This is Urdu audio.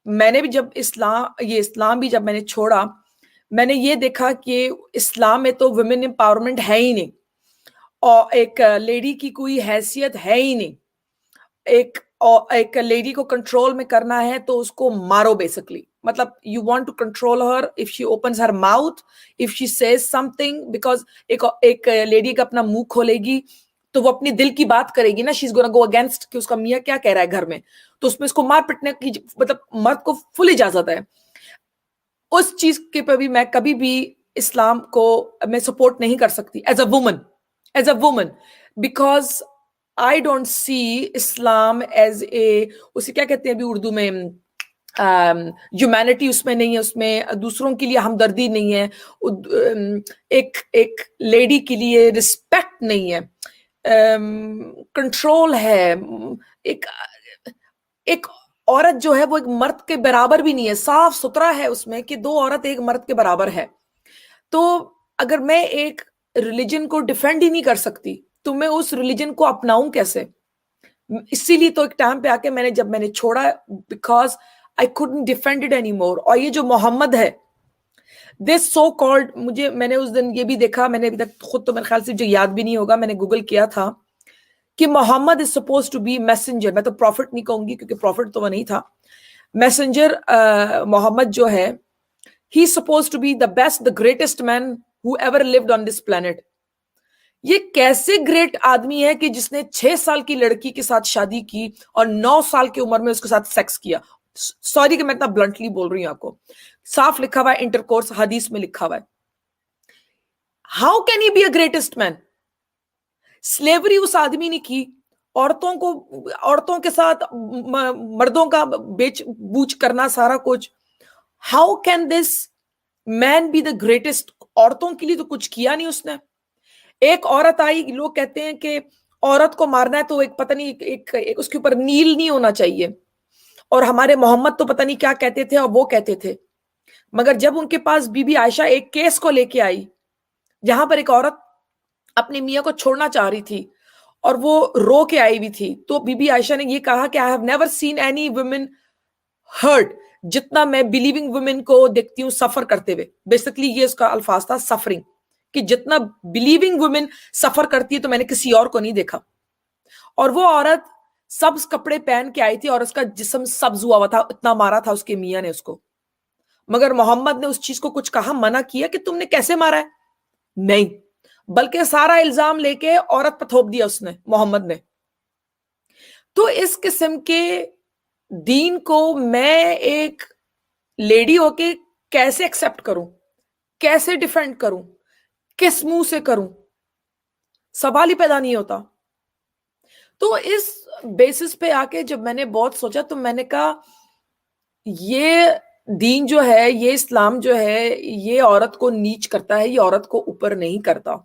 میں نے بھی جب اسلام بھی جب میں نے چھوڑا، میں نے یہ دیکھا کہ اسلام میں تو ویمن امپاورمنٹ ہے ہی نہیں، اور ایک لیڈی کی کوئی حیثیت ہے ہی نہیں. ایک لیڈی کو کنٹرول میں کرنا ہے تو اس کو مارو بیسکلی. مطلب you want to control her if she opens her mouth, if she says something, because ایک لیڈی کا اپنا منہ کھولے گی تو وہ اپنی دل کی بات کرے گی نا. شی از گونا گو اگینسٹ کہ اس کا میاں کیا کہہ رہا ہے گھر میں، تو اس میں اس کو مار پیٹنے کی مطلب مرد کو فل اجازت ہے. اس چیز کے پہ بھی میں کبھی بھی اسلام کو میں سپورٹ نہیں کر سکتی as a woman because I don't see Islam as a, اسے کیا کہتے ہیں ابھی اردو میں، ہیومینٹی اس میں نہیں ہے، اس میں دوسروں کے لیے ہمدردی نہیں ہے، ایک لیڈی کے لیے رسپیکٹ نہیں ہے، کنٹرول ہے. ایک عورت جو ہے وہ ایک مرد کے برابر بھی نہیں ہے، صاف ستھرا ہے اس میں کہ دو عورت ایک مرد کے برابر ہے. تو اگر میں ایک ریلیجن کو ڈیفینڈ ہی نہیں کر سکتی تو میں اس ریلیجن کو اپناؤں کیسے؟ اسی لیے تو ایک ٹائم پہ آ کے جب میں نے چھوڑا، because I couldn't defend it anymore. اور یہ جو محمد ہے this so called، میں نے اس دن یہ بھی دیکھا، میں نے ابھی تک خود تو میرے خیال سے جو یاد بھی نہیں ہوگا، میں نے گوگل کیا تھا کہ محمد is supposed to be messenger. میں تو پروفٹ نہیں کہوں گی کیونکہ پروفٹ تو وہ نہیں تھا. میسنجر محمد جو ہے he is supposed to be the best, the greatest man who ever lived on this planet. یہ کیسے گریٹ آدمی ہے کہ جس نے 6 سال کی لڑکی کے ساتھ شادی کی اور 9 سال کی عمر میں اس کے ساتھ سیکس کیا. سوری کہ میں اتنا بلنٹلی بول رہی ہوں، آپ کو صاف لکھا ہوا ہے، انٹرکورس حدیث میں لکھا ہوا ہے. How can he be a greatest man? Slavery اس آدمی نے کی، عورتوں کے ساتھ مردوں کا بیچ بوچ کرنا سارا کچھ. How can this man be the greatest? عورتوں کے لیے تو کچھ کیا نہیں اس نے. ایک عورت آئی، لوگ کہتے ہیں کہ عورت کو مارنا ہے تو ایک پتہ نہیں ایک اس کے اوپر نیل نہیں ہونا چاہیے، اور ہمارے محمد تو پتہ نہیں کیا کہتے تھے اور وہ کہتے تھے. مگر جب ان کے پاس بی بی عائشہ ایک کیس کو لے کے آئی جہاں پر ایک عورت اپنے میاں کو چھوڑنا چاہ رہی تھی اور وہ رو کے آئی ہوئی تھی، تو بی بی عائشہ نے یہ کہا کہ I have never seen any women hurt جتنا میں بلیونگ وومن کو دیکھتی ہوں سفر کرتے ہوئے. بیسکلی یہ اس کا الفاظ تھا، سفرنگ، کہ جتنا بلیونگ وومن سفر کرتی ہے تو میں نے کسی اور کو نہیں دیکھا. اور وہ عورت سبز کپڑے پہن کے آئی تھی اور اس کا جسم سبز ہوا ہوا تھا، اتنا مارا تھا اس کے میاں نے اس کو. مگر محمد نے اس چیز کو کچھ کہا، منع کیا کہ تم نے کیسے مارا ہے؟ نہیں، بلکہ سارا الزام لے کے عورت پہ تھوپ دیا اس نے، محمد نے. تو اس قسم کے دین کو میں ایک لیڈی ہو کے کیسے ایکسپٹ کروں، کیسے ڈیفینڈ کروں، کس منہ سے کروں؟ سوال ہی پیدا نہیں ہوتا. تو اس بیسس پہ آ کے جب میں نے بہت سوچا تو میں نے کہا یہ دین جو ہے، یہ اسلام جو ہے، یہ عورت کو نیچ کرتا ہے، یہ عورت کو اوپر نہیں کرتا.